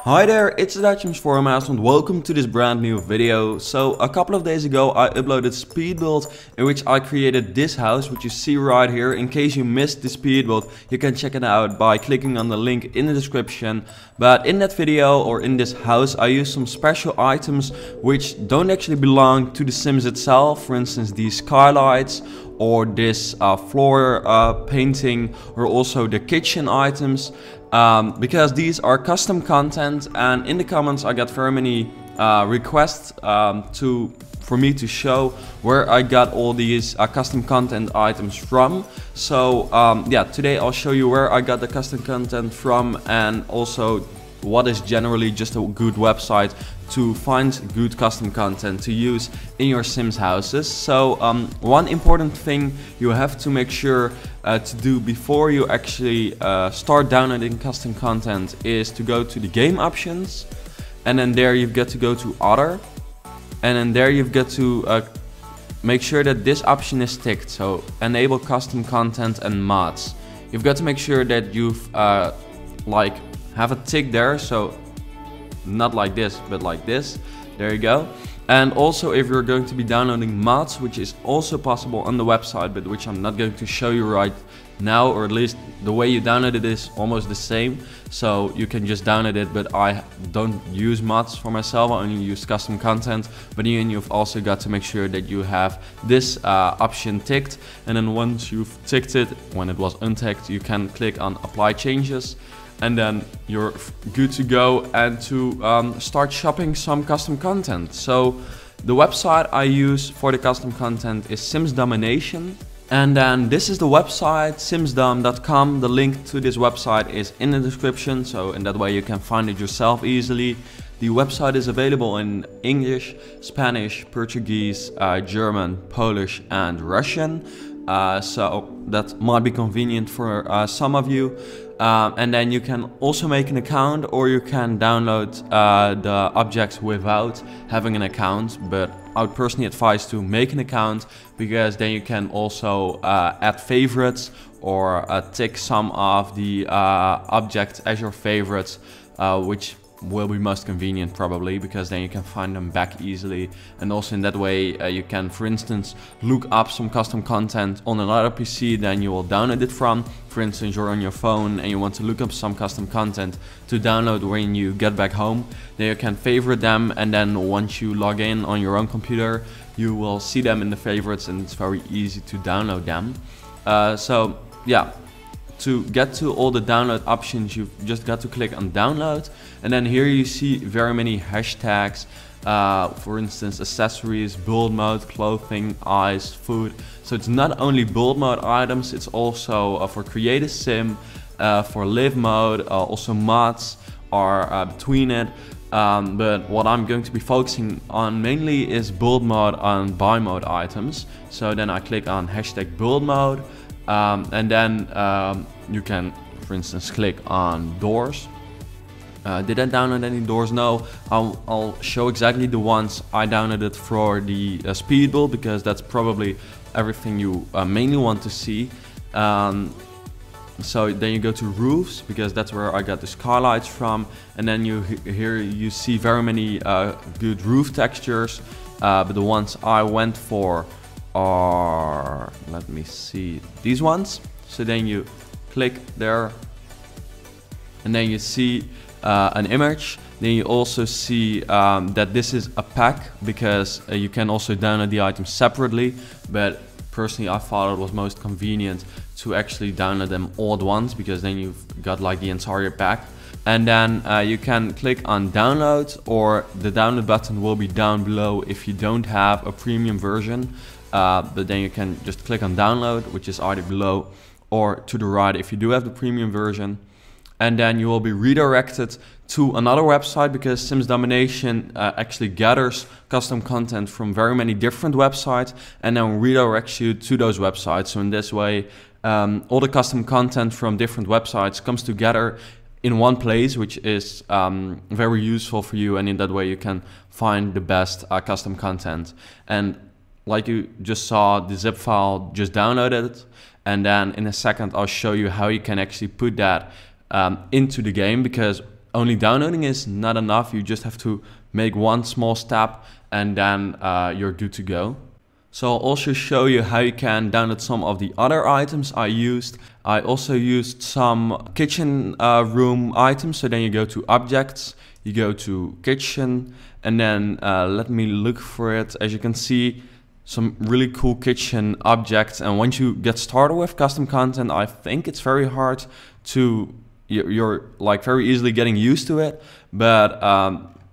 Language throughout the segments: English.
Hi there, it's the Dutchman's Forum and welcome to this brand new video. So a couple of days ago I uploaded speed build in which I created this house, which you see right here. In case you missed the speed build, you can check it out by clicking on the link in the description. But in that video, or in this house, I used some special items which don't actually belong to the Sims itself. For instance, these skylights or this floor painting, or also the kitchen items, because these are custom content, and in the comments I got very many requests for me to show where I got all these custom content items from. So yeah, today I'll show you where I got the custom content from, and also what is generally just a good website to find good custom content to use in your Sims houses. So one important thing you have to make sure to do before you actually start downloading custom content is to go to the game options, and then there you've got to go to other, and then there you've got to make sure that this option is ticked, so enable custom content and mods. You've got to make sure that you've like have a tick there, so not like this but like this. There you go. And also, if you're going to be downloading mods, which is also possible on the website, but which I'm not going to show you right now, or at least the way you download it is almost the same, so you can just download it. But I don't use mods for myself, I only use custom content. But then you've also got to make sure that you have this option ticked, and then once you've ticked it, when it was unticked, you can click on apply changes, and then you're good to go and to start shopping some custom content. So the website I use for the custom content is Simsdomination, and then this is the website, simsdom.com. The link to this website is in the description, so in that way you can find it yourself easily. The website is available in English, Spanish, Portuguese, German, Polish and Russian. So that might be convenient for some of you. And then you can also make an account, or you can download the objects without having an account. But I would personally advise to make an account, because then you can also add favorites, or tick some of the objects as your favorites, which will be most convenient probably, because then you can find them back easily. And also in that way you can, for instance, look up some custom content on another PC than you will download it from. For instance, you're on your phone and you want to look up some custom content to download when you get back home, then you can favorite them, and then once you log in on your own computer you will see them in the favorites, and it's very easy to download them. So yeah, to get to all the download options, you've just got to click on download, and then here you see very many hashtags, for instance accessories, build mode, clothing, eyes, food. So it's not only build mode items, it's also for create a sim, for live mode, also mods are between it. But what I'm going to be focusing on mainly is build mode and buy mode items. So then I click on hashtag build mode. And then you can, for instance, click on doors. Did I download any doors? No. I'll show exactly the ones I downloaded for the speed build, because that's probably everything you mainly want to see. So then you go to roofs, because that's where I got the skylights from, and then here you see very many good roof textures, but the ones I went for are, let me see, these ones. So then you click there, and then you see an image. Then you also see that this is a pack, because you can also download the items separately, but personally I thought it was most convenient to actually download them all at once, because then you've got like the entire pack. And then you can click on download, or the download button will be down below if you don't have a premium version. But then you can just click on download, which is either below or to the right if you do have the premium version. And then you will be redirected to another website, because Simsdomination actually gathers custom content from very many different websites and then redirects you to those websites. So in this way, all the custom content from different websites comes together in one place, which is very useful for you, and in that way you can find the best custom content. And like you just saw, the zip file just downloaded, and then in a second I'll show you how you can actually put that into the game, because only downloading is not enough. You just have to make one small step and then you're good to go. So I'll also show you how you can download some of the other items I used. I also used some kitchen room items. So then you go to objects, you go to kitchen, and then let me look for it. As you can see, some really cool kitchen objects. And once you get started with custom content, I think it's very hard to, you're like very easily getting used to it. But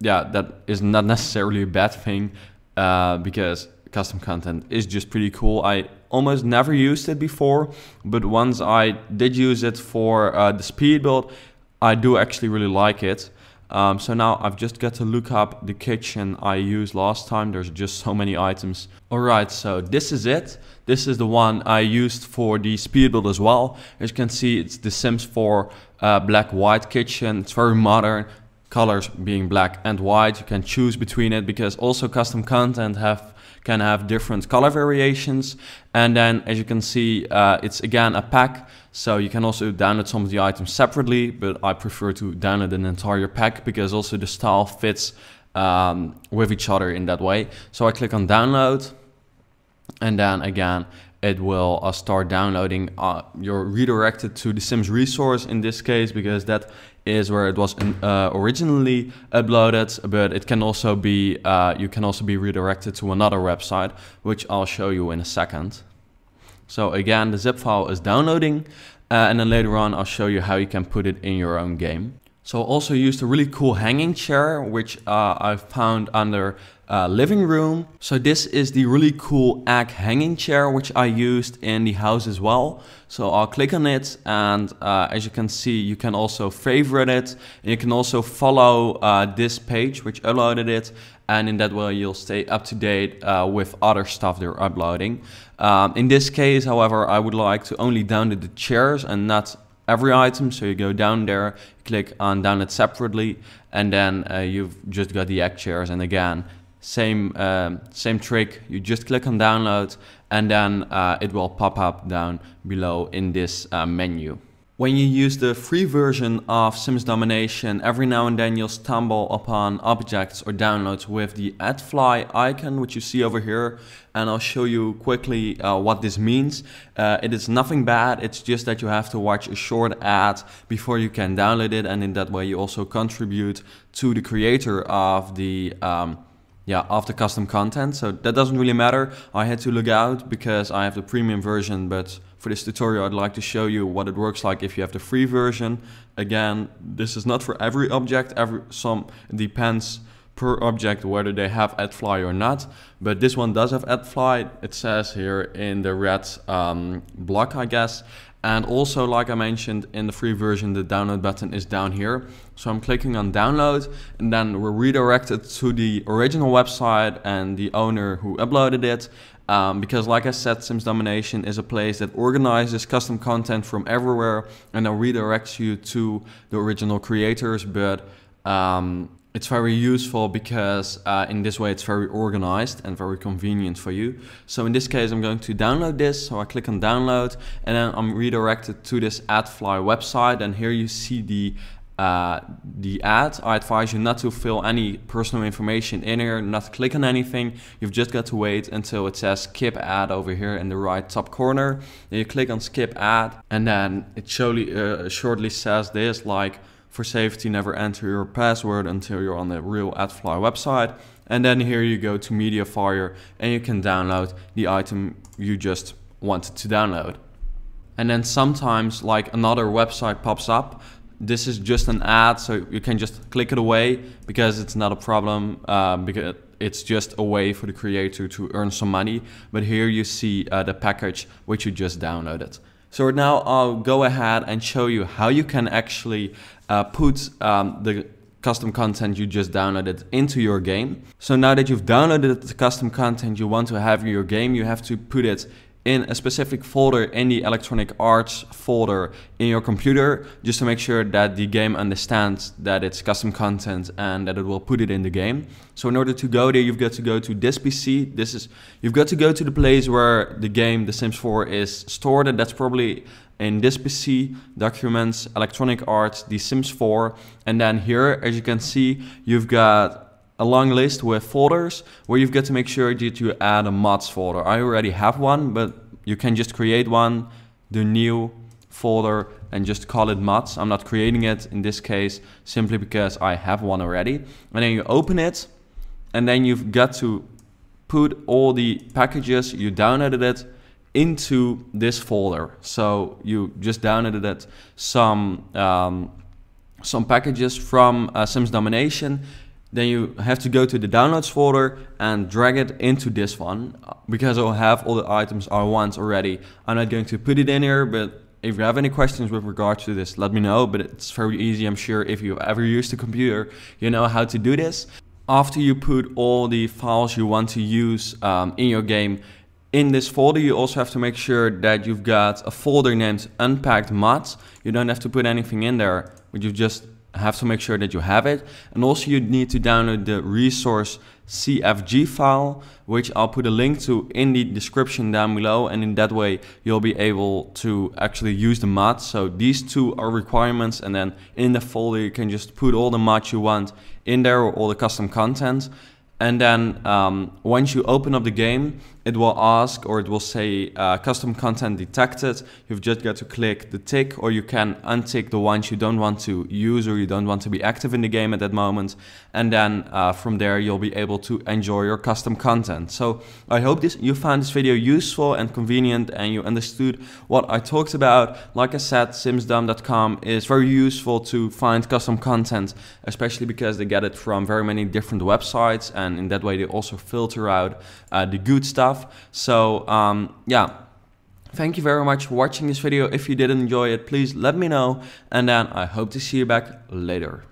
yeah, that is not necessarily a bad thing because custom content is just pretty cool. I almost never used it before, but once I did use it for the speed build, I do actually really like it. So now I've just got to look up the kitchen I used last time. There's just so many items. Alright, so this is it. This is the one I used for the speed build as well. As you can see, it's the Sims 4 black-white kitchen. It's very modern. Colors being black and white. You can choose between it because also custom content can have different color variations. And then as you can see, it's again a pack, so you can also download some of the items separately, but I prefer to download an entire pack because also the style fits with each other in that way. So I click on download, and then again it will start downloading. You're redirected to the Sims resource in this case because that is where it was originally uploaded, but it can also be you can also be redirected to another website, which I'll show you in a second. So again, the zip file is downloading, and then later on I'll show you how you can put it in your own game. So I also used a really cool hanging chair, which I found under living room. So this is the really cool egg hanging chair, which I used in the house as well. So I'll click on it, and as you can see, you can also favorite it. And you can also follow this page, which uploaded it. And in that way, you'll stay up to date with other stuff they're uploading. In this case, however, I would like to only download the chairs and not every item. So you go down there, click on download separately, and then you've just got the egg chairs. And again, same trick. You just click on download, and then it will pop up down below in this menu. When you use the free version of Simsdomination, every now and then you'll stumble upon objects or downloads with the add fly icon, which you see over here. And I'll show you quickly what this means. It is nothing bad. It's just that you have to watch a short ad before you can download it. And in that way, you also contribute to the creator of the custom content. So that doesn't really matter. I had to log out because I have the premium version, but for this tutorial I'd like to show you what it works like if you have the free version. Again, this is not for every object. It depends per object whether they have add fly or not, but this one does have add fly. It says here in the red block, I guess. And also, like I mentioned, in the free version, the download button is down here. So I'm clicking on download, and then we're redirected to the original website and the owner who uploaded it. Because like I said, Simsdomination is a place that organizes custom content from everywhere and then redirects you to the original creators. But it's very useful because in this way it's very organized and very convenient for you. So in this case, I'm going to download this. So I click on download, and then I'm redirected to this AdFly website. And here you see the ad. I advise you not to fill any personal information in here, not to click on anything. You've just got to wait until it says skip ad over here in the right top corner. Then you click on skip ad, and then it shortly says this, like, for safety, never enter your password until you're on the real AdFly website. And then here you go to Mediafire, and you can download the item you just wanted to download. And then sometimes, like, another website pops up. This is just an ad, so you can just click it away because it's not a problem, because it's just a way for the creator to earn some money. But here you see the package which you just downloaded. So now I'll go ahead and show you how you can actually put the custom content you just downloaded into your game. So now that you've downloaded the custom content you want to have in your game, you have to put it in a specific folder in the electronic arts folder in your computer, just to make sure that the game understands that it's custom content and that it will put it in the game. So in order to go there, you've got to go to this PC. You've got to go to the place where the game, The Sims 4, is stored, and that's probably in this PC, documents, electronic art, the Sims 4, and then here, as you can see, you've got a long list with folders where you've got to make sure that you add a mods folder. I already have one, but you can just create one, do new folder, and just call it mods. I'm not creating it in this case simply because I have one already. And then you open it, and then you've got to put all the packages you downloaded it into this folder. So you just downloaded some packages from Simsdomination. Then you have to go to the downloads folder and drag it into this one, because I'll have all the items I want already. I'm not going to put it in here, but if you have any questions with regards to this, let me know. But it's very easy. I'm sure if you've ever used a computer, you know how to do this. After you put all the files you want to use in your game in this folder, you also have to make sure that you've got a folder named unpacked mods. You don't have to put anything in there, but you just have to make sure that you have it. And also you need to download the resource CFG file, which I'll put a link to in the description down below, and in that way you'll be able to actually use the mods. So these two are requirements, and then in the folder you can just put all the mods you want in there, or all the custom content. And then once you open up the game, it will ask, or it will say custom content detected. You've just got to click the tick, or you can untick the ones you don't want to use or you don't want to be active in the game at that moment. And then from there you'll be able to enjoy your custom content. So I hope you found this video useful and convenient, and you understood what I talked about. Like I said, Simsdom.com is very useful to find custom content, especially because they get it from very many different websites, and in that way they also filter out the good stuff. So yeah, thank you very much for watching this video. If you did enjoy it, please let me know, and then I hope to see you back later.